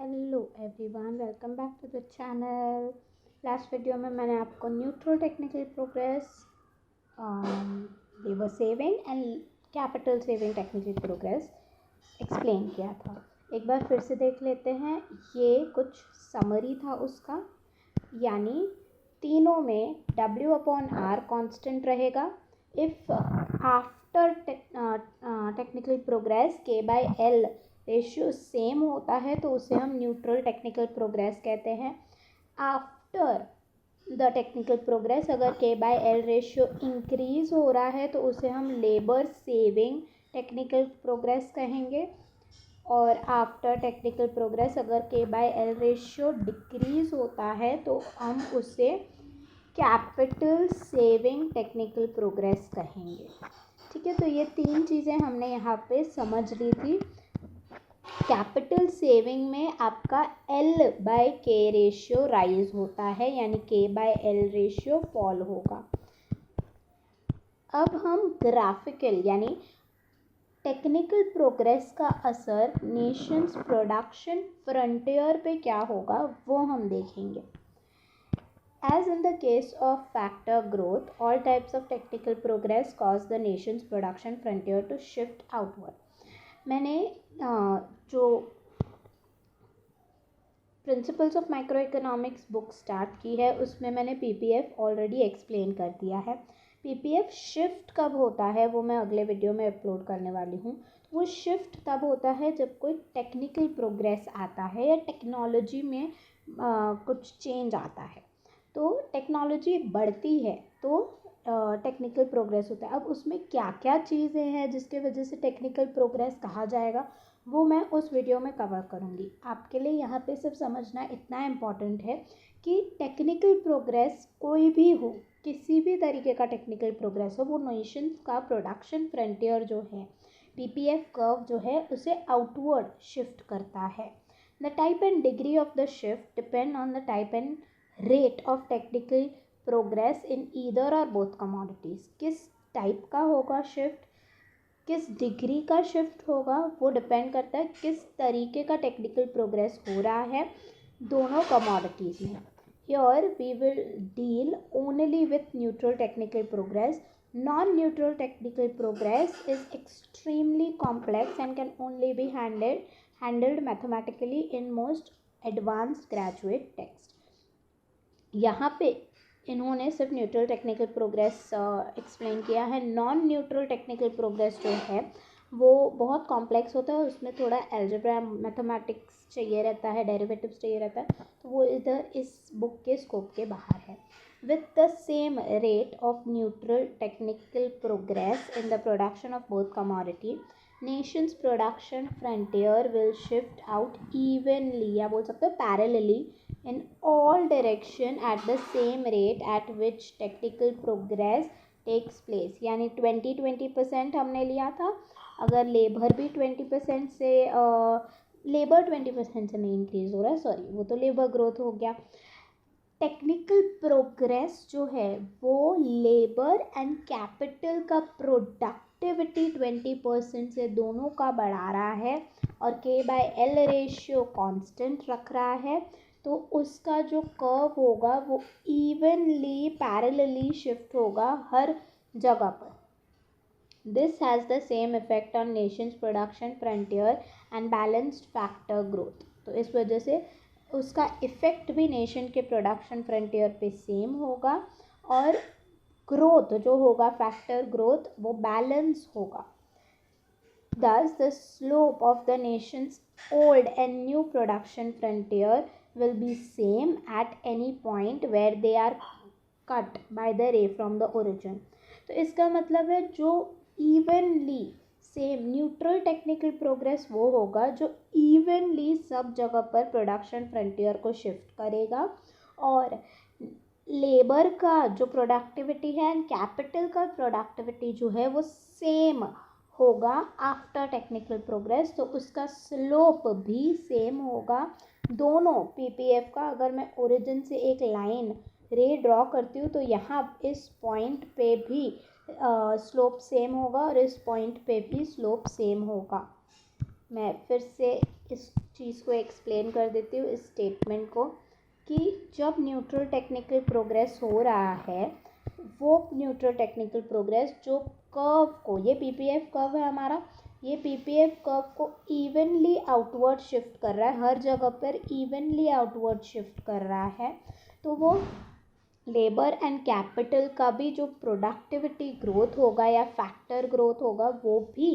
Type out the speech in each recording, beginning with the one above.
Hello everyone, welcome back to the channel. Last video में मैंने आपको neutral technical progress, labour saving and capital saving technical progress explain किया था। एक बार फिर से देख लेते हैं। ये कुछ समरी था उसका, यानी तीनों में W/R कांस्टेंट रहेगा। If after technical progress K/L ratio same होता है तो उसे हम न्यूट्रल टेक्निकल प्रोग्रेस कहते हैं। आफ्टर द टेक्निकल प्रोग्रेस अगर K/L रेशियो इंक्रीज हो रहा है तो उसे हम लेबर सेविंग टेक्निकल प्रोग्रेस कहेंगे। और आफ्टर टेक्निकल प्रोग्रेस अगर K/L रेशियो डिक्रीज होता है तो हम उसे कैपिटल सेविंग टेक्निकल प्रोग्रेस कहेंगे। ठीक है, तो ये तीन चीज़ें हमने यहाँ पे समझ ली थी। कैपिटल सेविंग में आपका L/K रेशियो राइज होता है, यानी K/L रेशियो फॉल होगा। अब हम ग्राफिकल यानी टेक्निकल प्रोग्रेस का असर नेशंस प्रोडक्शन फ्रंटियर पे क्या होगा वो हम देखेंगे। As in the case of factor growth, all types of technical progress cause the nation's production frontier to shift outward. मैंने जो principles of micro economics book start की है उसमें मैंने PPF ऑलरेडी एक्सप्लेन कर दिया है। PPF शिफ्ट कब होता है वो मैं अगले वीडियो में अपलोड करने वाली हूँ। वो शिफ्ट तब होता है जब कोई टेक्निकल प्रोग्रेस आता है या टेक्नोलॉजी में कुछ चेंज आता है। तो टेक्नोलॉजी बढ़ती है तो टेक्निकल प्रोग्रेस होता है। अब उसमें क्या क्या चीज़ें हैं जिसके वजह से टेक्निकल प्रोग्रेस कहा जाएगा वो मैं उस वीडियो में कवर करूँगी। आपके लिए यहाँ पे सिर्फ समझना इतना इम्पॉर्टेंट है कि टेक्निकल प्रोग्रेस कोई भी हो, किसी भी तरीके का टेक्निकल प्रोग्रेस हो, वो नेशन का प्रोडक्शन फ्रंटियर जो है PPF कर्व जो है उसे आउटवर्ड शिफ्ट करता है। The type and degree of the shift depend on the type and rate of technical progress in either और बोथ कमोडिटीज़। किस टाइप का होगा शिफ्ट, किस डिग्री का शिफ्ट होगा वो डिपेंड करता है किस तरीके का टेक्निकल प्रोग्रेस हो रहा है दोनों कमोडिटीज़ में। Here we will deal only with neutral technical progress. Non-neutral technical progress is extremely complex and can only be handled mathematically in most advanced graduate text. यहाँ पे इन्होंने सिर्फ न्यूट्रल टेक्निकल प्रोग्रेस एक्सप्लेन किया है। Non neutral technical progress जो है वो बहुत कॉम्प्लेक्स होता है, उसमें थोड़ा एल्जेब्रा मैथमेटिक्स चाहिए रहता है, डेरिवेटिव्स चाहिए रहता है, तो वो इधर इस बुक के स्कोप के बाहर है। With the same rate of neutral technical progress in the production of both commodity, nation's production frontier will shift out evenly या बोल सकते हो parallelly in all direction at the same rate at which technical progress takes place। यानी 20% हमने लिया था। अगर labour भी 20% से लेबर 20% से नहीं इंक्रीज हो रहा है, सॉरी वो तो लेबर ग्रोथ हो गया। टेक्निकल प्रोग्रेस जो है वो लेबर एंड कैपिटल का प्रोडक्टिविटी 20% से दोनों का बढ़ा रहा है और K/L रेशियो कांस्टेंट रख रहा है, तो उसका जो कर्व होगा वो इवनली पैरेलली शिफ्ट होगा हर जगह पर। This has the same effect on Nations production frontier and balanced factor growth. तो इस वजह से उसका इफ़ेक्ट भी नेशन के प्रोडक्शन फ्रंटियर पे सेम होगा और ग्रोथ जो होगा फैक्टर ग्रोथ वो बैलेंस होगा। Thus the slope of the nation's old and new production frontier will be same at any point where they are cut by the ray from the origin। तो इसका मतलब है जो evenly same neutral technical progress वो होगा जो evenly सब जगह पर प्रोडक्शन फ्रंटियर को शिफ्ट करेगा और लेबर का जो प्रोडक्टिविटी है एंड कैपिटल का प्रोडक्टिविटी जो है वो सेम होगा आफ्टर टेक्निकल प्रोग्रेस, तो उसका स्लोप भी सेम होगा। दोनों PPF का अगर मैं ओरिजिन से एक लाइन रे ड्रॉ करती हूँ तो यहाँ इस पॉइंट पे भी स्लोप सेम होगा और इस पॉइंट पे भी स्लोप सेम होगा। मैं फिर से इस चीज़ को एक्सप्लेन कर देती हूँ, इस स्टेटमेंट को, कि जब न्यूट्रल टेक्निकल प्रोग्रेस हो रहा है, वो न्यूट्रल टेक्निकल प्रोग्रेस जो कर्व को, ये पीपीएफ कर्व है हमारा, ये पीपीएफ कर्व को इवनली आउटवर्ड शिफ्ट कर रहा है, हर जगह पर इवनली आउटवर्ड शिफ्ट कर रहा है, तो वो लेबर एंड कैपिटल का भी जो प्रोडक्टिविटी ग्रोथ होगा या फैक्टर ग्रोथ होगा वो भी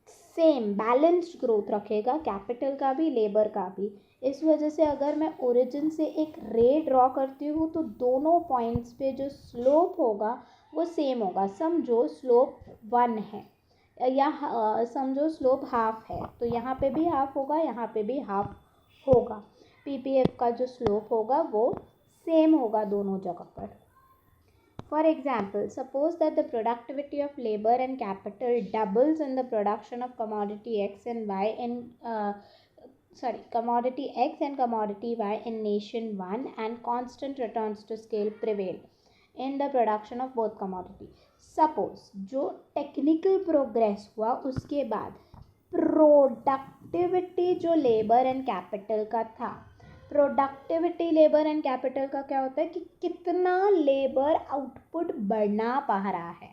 सेम बैलेंस्ड ग्रोथ रखेगा, कैपिटल का भी लेबर का भी। इस वजह से अगर मैं ओरिजिन से एक रे ड्रॉ करती हूँ तो दोनों पॉइंट्स पे जो स्लोप होगा वो सेम होगा। समझो स्लोप 1 है या समझो स्लोप हाफ है, तो यहाँ पे भी हाफ होगा, यहाँ पे भी हाफ होगा। पीपीएफ का जो स्लोप होगा वो सेम होगा दोनों जगह पर। For example, suppose that the productivity of labor and capital doubles in the production of commodity X and Y in commodity X and commodity Y in nation 1 and constant returns to scale prevail in the production of both commodity. Suppose जो technical progress हुआ उसके बाद productivity जो labor and capital का था, productivity labour and capital का क्या होता है कि कितना लेबर आउटपुट बढ़ा पा रहा है,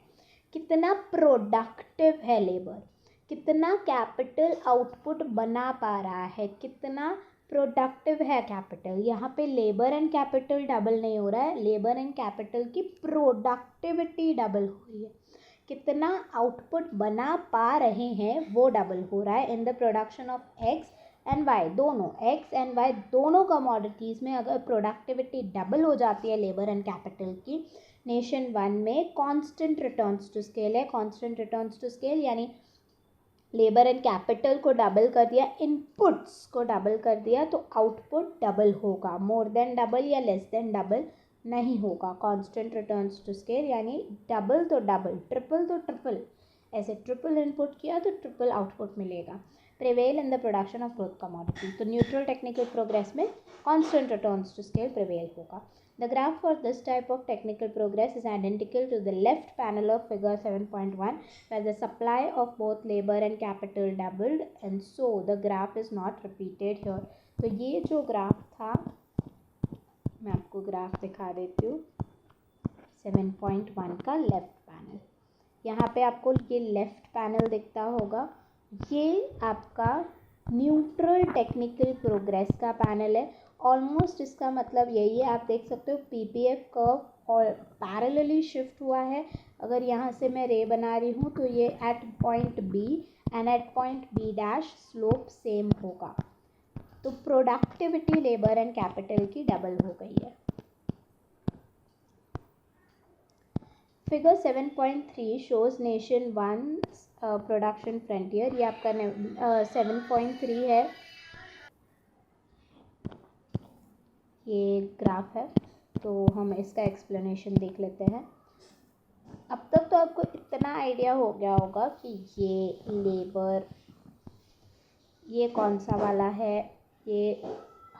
कितना प्रोडक्टिव है लेबर, कितना कैपिटल आउटपुट बना पा रहा है, कितना प्रोडक्टिव है कैपिटल। यहाँ पे लेबर एंड कैपिटल डबल नहीं हो रहा है, लेबर एंड कैपिटल की प्रोडक्टिविटी डबल हो रही है, कितना आउटपुट बना पा रहे हैं वो डबल हो रहा है in the production of x and y. दोनों एक्स एंड वाई दोनों कमोडिटीज़ में अगर प्रोडक्टिविटी डबल हो जाती है लेबर एंड कैपिटल की, नेशन 1 में कांस्टेंट रिटर्न्स टू स्केल है। कांस्टेंट रिटर्न्स टू स्केल यानी लेबर एंड कैपिटल को डबल कर दिया, इनपुट्स को डबल कर दिया, तो आउटपुट डबल होगा, मोर देन डबल या लेस देन डबल नहीं होगा। कांस्टेंट रिटर्न्स टू स्केल यानी डबल तो डबल, ट्रिपल तो ट्रिपल, ऐसे ट्रिपल इनपुट किया तो ट्रिपल आउटपुट मिलेगा। Prevail in the production of growth commodity, तो न्यूट्रल टेक्निकल प्रोग्रेस में constant returns to scale prevail होगा। The graph for this type of technical progress is identical to the left panel of figure 7.1 where the supply of both labor and capital doubled and so the graph is not repeated here. तो ये जो graph था, मैं आपको graph दिखा देती हूँ, 7.1 का लेफ्ट पैनल, यहाँ पे आपको ये लेफ्ट पैनल दिखता होगा, ये आपका न्यूट्रल टेक्निकल प्रोग्रेस का पैनल है। ऑलमोस्ट इसका मतलब यही है, आप देख सकते हो पीपीएफ कर्व और पैरेलली शिफ्ट हुआ है। अगर यहाँ से मैं रे बना रही हूँ तो ये at point B and at point B dash slope same होगा, तो प्रोडक्टिविटी लेबर एंड कैपिटल की डबल हो गई है। Figure 7.3 shows nation 1 production frontier, ये आपका 7.3 है, ये ग्राफ है, तो हम इसका एक्सप्लेनेशन देख लेते हैं। अब तक तो आपको इतना आइडिया हो गया होगा कि ये लेबर, ये कौन सा वाला है, ये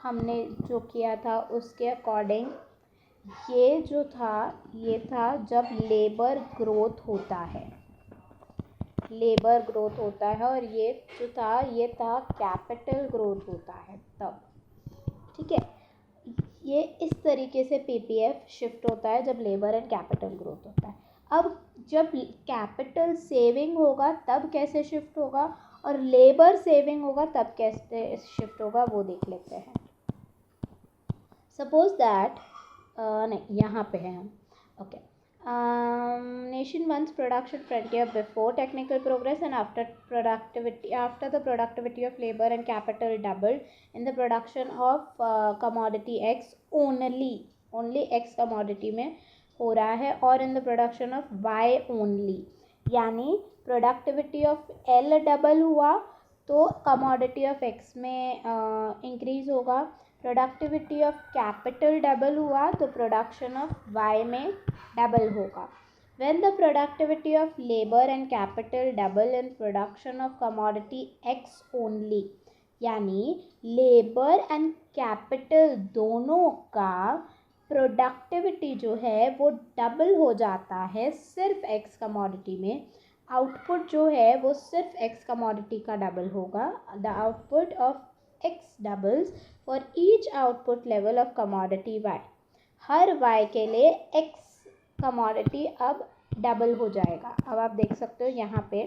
हमने जो किया था उसके अकॉर्डिंग ये जो था, ये था जब लेबर ग्रोथ होता है, लेबर ग्रोथ होता है, और ये जो था ये था कैपिटल ग्रोथ होता है तब, ठीक है। ये इस तरीके से पीपीएफ शिफ्ट होता है जब लेबर एंड कैपिटल ग्रोथ होता है। अब जब कैपिटल सेविंग होगा तब कैसे शिफ्ट होगा और लेबर सेविंग होगा तब कैसे शिफ्ट होगा वो देख लेते हैं। सपोज दैट नहीं, यहाँ पे है हम, okay. Nation 1's production frontier before technical progress and after the productivity of labor and capital doubled in the production of commodity X only X commodity में हो रहा है, और in the production of Y only, यानी productivity of L double हुआ तो commodity of X में increase होगा, प्रोडक्टिविटी ऑफ कैपिटल डबल हुआ तो प्रोडक्शन ऑफ वाई में डबल होगा। When the productivity of labour and capital double in production of commodity x only, यानी लेबर एंड कैपिटल दोनों का प्रोडक्टिविटी जो है वो डबल हो जाता है सिर्फ एक्स कमोडिटी में, आउटपुट जो है वो सिर्फ एक्स कमोडिटी का डबल होगा. The output of x doubles for each output level of commodity y. हर वाई के लिए एक्स कमोडिटी अब डबल हो जाएगा. अब आप देख सकते हो यहाँ पे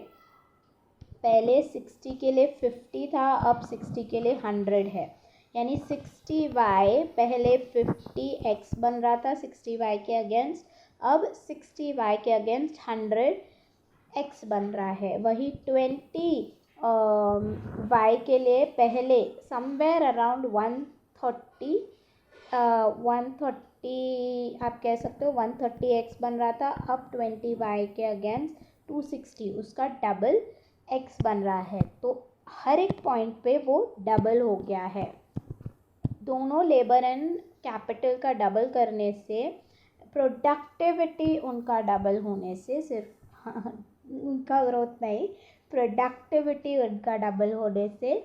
पहले 60 के लिए 50 था, अब 60 के लिए 100 है. यानी 60y पहले 50x बन रहा था 60y के अगेंस्ट, अब 60y के अगेंस्ट 100x बन रहा है. वही 20y के लिए पहले समवेयर अराउंड 130 आप कह सकते हो 130x बन रहा था, अब 20y के अगेंस्ट 260 उसका डबल x बन रहा है. तो हर एक पॉइंट पे वो डबल हो गया है. दोनों लेबर एंड कैपिटल का डबल करने से, प्रोडक्टिविटी उनका डबल होने से, सिर्फ उनका ग्रोथ नहीं, प्रोडक्टिविटी उनका डबल होने से.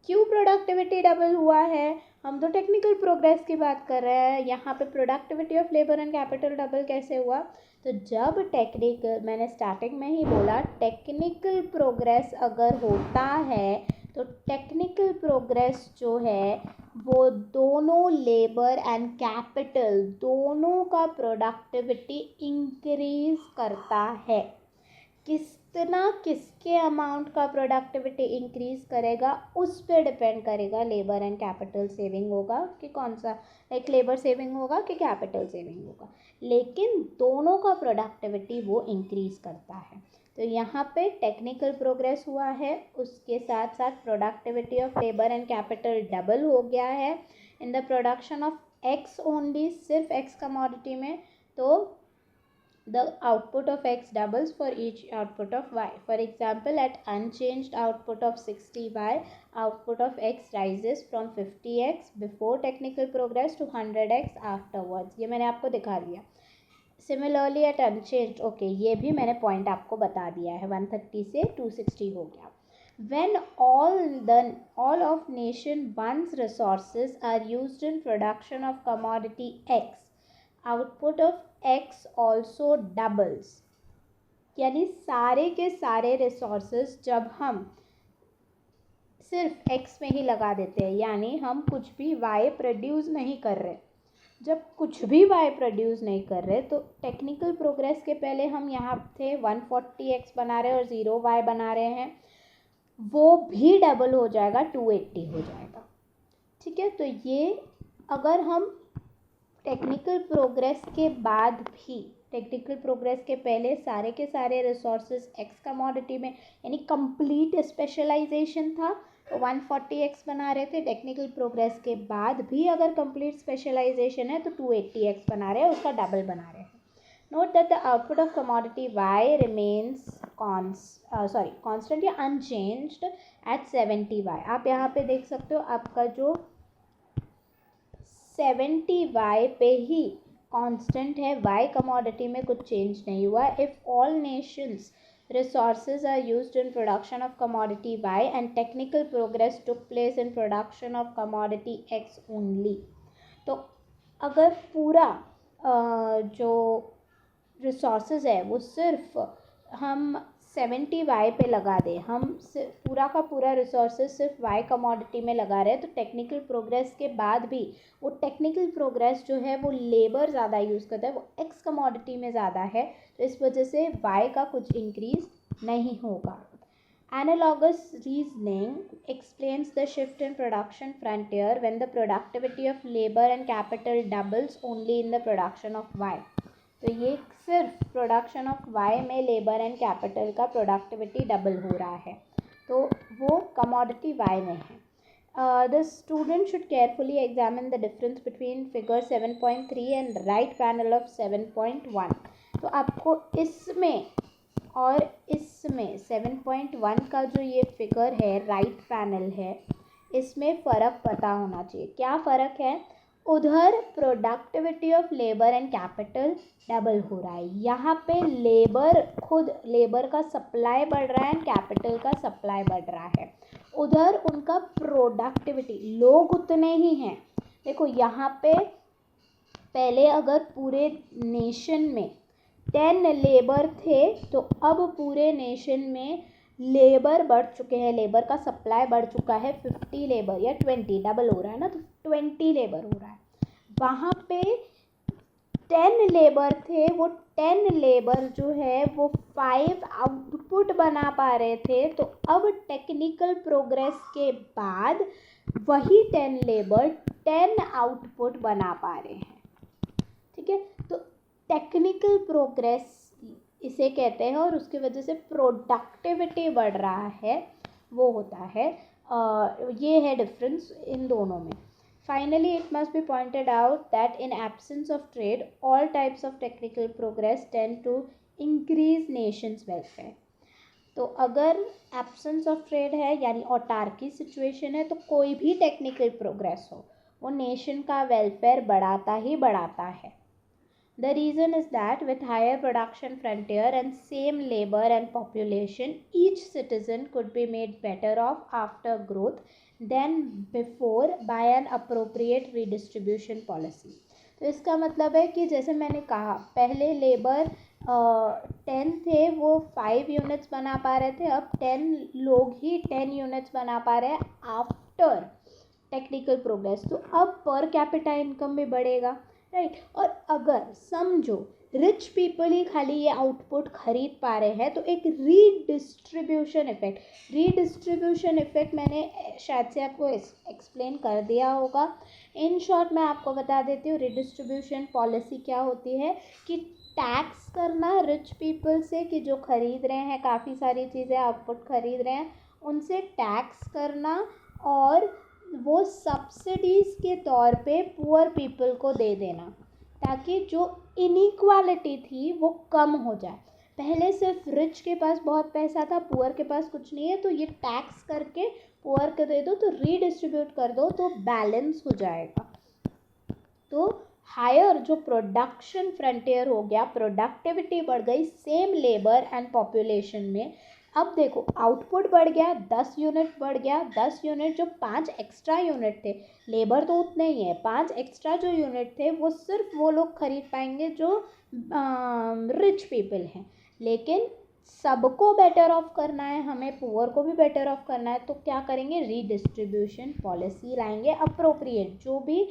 क्यों प्रोडक्टिविटी डबल हुआ है? हम तो टेक्निकल प्रोग्रेस की बात कर रहे हैं. यहाँ पे productivity of labour and capital double कैसे हुआ? तो जब टेक्निकल, मैंने स्टार्टिंग में ही बोला, टेक्निकल प्रोग्रेस अगर होता है तो टेक्निकल प्रोग्रेस जो है वो दोनों लेबर एंड कैपिटल दोनों का प्रोडक्टिविटी इंक्रीज करता है. कितना किसके अमाउंट का प्रोडक्टिविटी इंक्रीज करेगा उस पर डिपेंड करेगा. लेबर एंड कैपिटल सेविंग होगा कि कौन सा, लाइक लेबर सेविंग होगा कि कैपिटल सेविंग होगा, लेकिन दोनों का प्रोडक्टिविटी वो इंक्रीज करता है. तो यहाँ पे टेक्निकल प्रोग्रेस हुआ है, उसके साथ साथ productivity of labour and capital double हो गया है in the production of x only, सिर्फ एक्स कमोडिटी में. तो the output of x doubles for each output of y. For example, at unchanged output of 60y, output of x rises from 50x before technical progress to 100x afterwards. ये मैंने आपको दिखा दिया. Similarly at unchanged, okay, ये भी मैंने point आपको बता दिया है. 130 से 260 हो गया. When all of nation one's resources are used in production of commodity x, output of x also doubles. यानी सारे के सारे रिसोर्सेज जब हम सिर्फ x में ही लगा देते हैं, यानी हम कुछ भी y प्रोड्यूस नहीं कर रहे. जब कुछ भी y प्रोड्यूस नहीं कर रहे तो टेक्निकल प्रोग्रेस के पहले हम यहाँ थे 140x बना रहे और 0y बना रहे हैं, वो भी डबल हो जाएगा, 280 हो जाएगा. ठीक है. तो ये अगर हम टेक्निकल प्रोग्रेस के बाद भी, टेक्निकल प्रोग्रेस के पहले सारे के सारे रिसोर्सेज एक्स कमोडिटी में, यानी कंप्लीट स्पेशलाइजेशन था तो 140x बना रहे थे. टेक्निकल प्रोग्रेस के बाद भी अगर कंप्लीट स्पेशलाइजेशन है तो 280x बना रहे हैं, उसका डबल बना रहे हैं. Note that the output of commodity y remains constant या अनचेंज्ड एट 70y. आप यहाँ पे देख सकते हो आपका जो 70y पे ही कांस्टेंट है, y कमोडिटी में कुछ चेंज नहीं हुआ. If all Nations resources are used in production of commodity y and technical progress took place in production of commodity x only. तो अगर पूरा जो resources है वो सिर्फ हम 70y पे लगा दें, हम पूरा का पूरा रिसोर्सेज सिर्फ y कमोडिटी में लगा रहे हैं, तो टेक्निकल प्रोग्रेस के बाद भी वो टेक्निकल प्रोग्रेस जो है वो लेबर ज़्यादा यूज़ करता है, वो x कमोडिटी में ज़्यादा है, तो इस वजह से y का कुछ इंक्रीज नहीं होगा. Analogous reasoning explains the shift in production frontier when the productivity of labor and capital doubles only in the production of y. तो ये सिर्फ प्रोडक्शन ऑफ y में लेबर एंड कैपिटल का प्रोडक्टिविटी डबल हो रहा है, तो वो कमोडिटी y में है. The student should carefully examine the difference between figure 7.3 and right panel of 7.1. तो आपको इसमें और इसमें 7.1 का जो ये फिगर है, राइट पैनल है, इसमें फ़र्क पता होना चाहिए. क्या फ़र्क है? उधर productivity of labour and capital double हो रहा है, यहाँ पे लेबर का सप्लाई बढ़ रहा है एंड कैपिटल का सप्लाई बढ़ रहा है. उधर उनका प्रोडक्टिविटी, लोग उतने ही हैं. देखो यहाँ पे पहले अगर पूरे नेशन में 10 लेबर थे तो अब पूरे नेशन में लेबर बढ़ चुके हैं, लेबर का सप्लाई बढ़ चुका है 50 लेबर या 20, डबल हो रहा है ना, तो 20 लेबर हो रहा है। वहाँ पे 10 लेबर थे, वो 10 लेबर जो है वो 5 आउटपुट बना पा रहे थे, तो अब टेक्निकल प्रोग्रेस के बाद वही 10 लेबर 10 आउटपुट बना पा रहे हैं। ठीक है, तो टेक्निकल प्रोग्रेस इसे कहते हैं और उसकी वजह से प्रोडक्टिविटी बढ़ रहा है, वो होता है। ये है डिफरेंस इन दोनों में। Finally, it must be pointed out that in absence of trade, all types of technical progress tend to increase nation's welfare. तो अगर एब्सेंस ऑफ ट्रेड है यानी ऑटार्की सिचुएशन है, तो कोई भी टेक्निकल प्रोग्रेस हो वो नेशन का वेलफेयर बढ़ाता ही बढ़ाता है। The reason is that with higher production frontier and same labor and population, each citizen could be made better off after growth than before by an appropriate redistribution policy. तो इसका मतलब है कि जैसे मैंने कहा पहले लेबर 10 थे, वो 5 यूनिट्स बना पा रहे थे, अब 10 लोग ही 10 यूनिट्स बना पा रहे हैं आफ्टर टेक्निकल प्रोग्रेस। तो अब पर कैपिटा इनकम भी बढ़ेगा, राइट। और अगर समझो रिच पीपल ही खाली ये आउटपुट खरीद पा रहे हैं, तो एक रीडिस्ट्रीब्यूशन इफेक्ट मैंने शायद से आपको एक्सप्लेन कर दिया होगा। इन शॉर्ट मैं आपको बता देती हूँ रीडिस्ट्रीब्यूशन पॉलिसी क्या होती है, कि टैक्स करना रिच पीपल से कि जो खरीद रहे हैं, काफ़ी सारी चीज़ें आउटपुट खरीद रहे हैं, उनसे टैक्स करना और वो सब्सिडीज़ के तौर पे पुअर पीपल को दे देना, ताकि जो इनइक्वालिटी थी वो कम हो जाए। पहले सिर्फ रिच के पास बहुत पैसा था, पुअर के पास कुछ नहीं है, तो ये टैक्स करके पुअर को दे दो, तो रीडिस्ट्रीब्यूट कर दो, तो बैलेंस हो जाएगा। तो हायर जो प्रोडक्शन फ्रंटियर हो गया, प्रोडक्टिविटी बढ़ गई सेम लेबर एंड पॉपुलेशन में। अब देखो आउटपुट बढ़ गया, 10 यूनिट बढ़ गया, 10 यूनिट जो 5 एक्स्ट्रा यूनिट थे, लेबर तो उतने ही है, 5 एक्स्ट्रा जो यूनिट थे वो सिर्फ वो लोग खरीद पाएंगे जो रिच पीपल हैं। लेकिन सबको बेटर ऑफ करना है, हमें पुअर को भी बेटर ऑफ करना है, तो क्या करेंगे, रीडिस्ट्रीब्यूशन पॉलिसी लाएंगे अप्रोप्रिएट, जो भी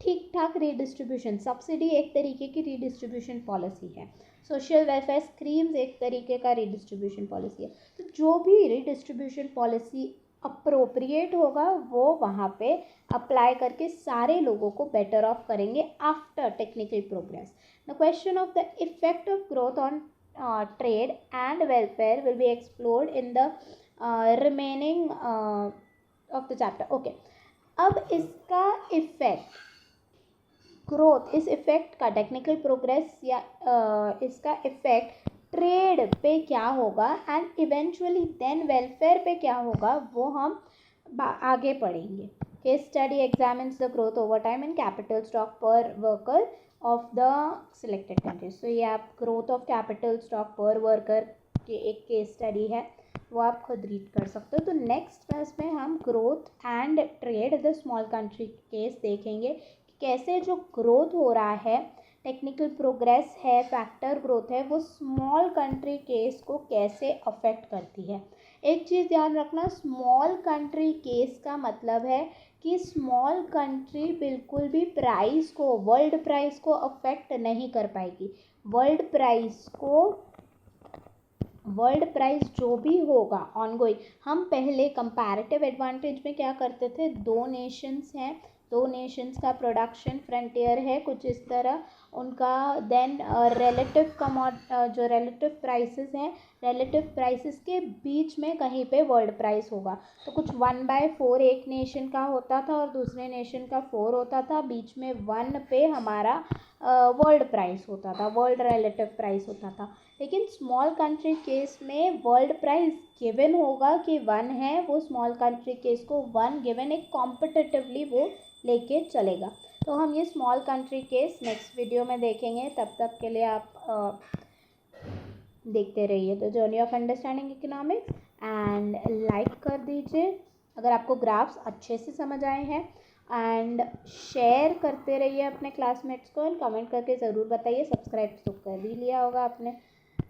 ठीक ठाक रीडिस्ट्रीब्यूशन। सब्सिडी एक तरीके की रीडिस्ट्रीब्यूशन पॉलिसी है, सोशल वेलफेयर स्कीम्स एक तरीके का रीडिस्ट्रीब्यूशन पॉलिसी है। तो जो भी रीडिस्ट्रीब्यूशन पॉलिसी अप्रोप्रिएट होगा वो वहाँ पे अप्लाई करके सारे लोगों को बेटर ऑफ करेंगे after technical progress. The question of the effect of growth on trade and welfare will be explored in the remaining of the chapter. Okay, अब इसका इफेक्ट ग्रोथ, इस इफेक्ट का टेक्निकल प्रोग्रेस या इसका effect trade पे क्या होगा and eventually then welfare पे क्या होगा, वो हम आगे पढ़ेंगे। Case study examines the growth over time in capital stock per worker of the selected countries. तो ये आप growth of capital stock per worker के एक केस स्टडी है, वो आप खुद रीड कर सकते हो। तो नेक्स्ट क्लास में हम growth and trade the small country case देखेंगे, कैसे जो ग्रोथ हो रहा है, टेक्निकल प्रोग्रेस है, फैक्टर ग्रोथ है, वो स्मॉल कंट्री केस को कैसे अफेक्ट करती है। एक चीज़ ध्यान रखना, स्मॉल कंट्री केस का मतलब है कि स्मॉल कंट्री बिल्कुल भी प्राइस को, वर्ल्ड प्राइस को अफेक्ट नहीं कर पाएगी। वर्ल्ड प्राइस जो भी होगा ऑनगोइंग, हम पहले कंपैरेटिव एडवांटेज में क्या करते थे, दो नेशंस हैं, दो नेशंस का प्रोडक्शन फ्रंटियर है कुछ इस तरह, उनका देन रिलेटिव जो रिलेटिव प्राइसेस हैं, रिलेटिव प्राइसेस के बीच में कहीं पे वर्ल्ड प्राइस होगा। तो कुछ 1/4 एक नेशन का होता था और दूसरे नेशन का 4 होता था, बीच में 1 पे हमारा वर्ल्ड प्राइस होता था, वर्ल्ड रिलेटिव प्राइस होता था। लेकिन स्मॉल कंट्री केस में वर्ल्ड प्राइस गिवन होगा कि 1 है, वो स्मॉल कंट्री केस को 1 गिवन एक कॉम्पिटिटिवली वो लेके चलेगा। तो हम ये small country case next video में देखेंगे, तब तक के लिए आप देखते रहिए the journey of understanding economics and like कर दीजिए अगर आपको ग्राफ्स अच्छे से समझ आए हैं। एंड शेयर करते रहिए अपने क्लासमेट्स को एंड कमेंट करके ज़रूर बताइए। सब्सक्राइब तो कर ही लिया होगा आपने।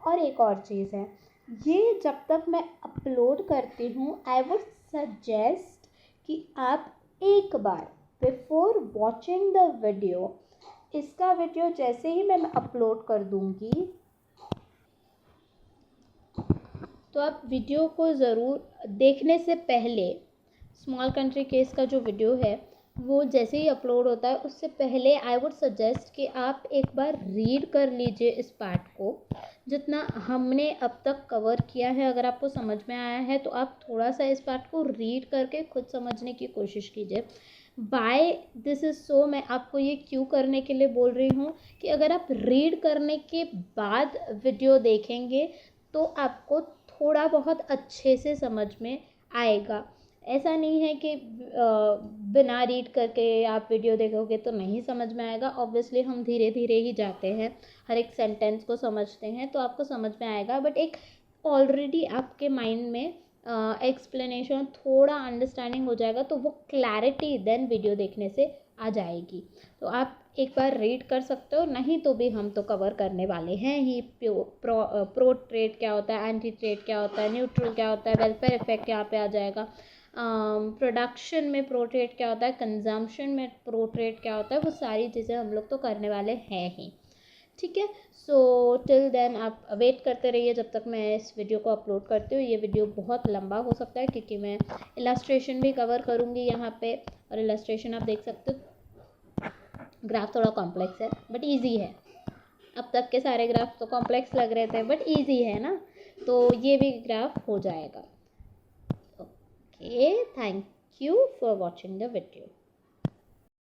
और एक और चीज़ है, ये जब तक मैं अपलोड करती हूँ आई वुड सजेस्ट कि आप एक बार बिफोर वॉचिंग द वीडियो, इसका वीडियो जैसे ही मैं अपलोड कर दूँगी तो आप वीडियो को ज़रूर देखने से पहले, स्मॉल कंट्री केस का जो वीडियो है वो जैसे ही अपलोड होता है उससे पहले आई वुड सजेस्ट कि आप एक बार रीड कर लीजिए इस पार्ट को। जितना हमने अब तक कवर किया है अगर आपको समझ में आया है तो आप थोड़ा सा इस पार्ट को रीड करके खुद समझने की कोशिश कीजिए। बाय दिस इज़ सो, मैं आपको ये क्यों करने के लिए बोल रही हूँ कि अगर आप रीड करने के बाद वीडियो देखेंगे तो आपको थोड़ा बहुत अच्छे से समझ में आएगा। ऐसा नहीं है कि बिना रीड करके आप वीडियो देखोगे तो नहीं समझ में आएगा। ऑब्वियसली हम धीरे धीरे ही जाते हैं, हर एक सेंटेंस को समझते हैं तो आपको समझ में आएगा, बट एक ऑलरेडी आपके माइंड में एक्सप्लेनेशन, थोड़ा अंडरस्टैंडिंग हो जाएगा तो वो क्लैरिटी देन वीडियो देखने से आ जाएगी। तो आप एक बार रीड कर सकते हो, नहीं तो भी हम तो कवर करने वाले हैं ही। प्रो ट्रेड क्या होता है, एंटी ट्रेड क्या होता है, न्यूट्रल क्या होता है, वेलफेयर इफेक्ट यहाँ पे आ जाएगा, प्रोडक्शन में प्रो ट्रेड क्या होता है, कंजम्पशन में प्रो ट्रेड क्या होता है, वो सारी चीज़ें हम लोग तो करने वाले हैं ही। ठीक है, सो टिल देन आप वेट करते रहिए जब तक मैं इस वीडियो को अपलोड करती हूँ। ये वीडियो बहुत लंबा हो सकता है क्योंकि मैं इलस्ट्रेशन भी कवर करूँगी यहाँ पे, और इलस्ट्रेशन आप देख सकते हो। ग्राफ थोड़ा कॉम्प्लेक्स है बट इजी है। अब तक के सारे ग्राफ तो कॉम्प्लेक्स लग रहे थे बट इजी है ना, तो ये भी ग्राफ हो जाएगा। Okay, thank you for watching the video.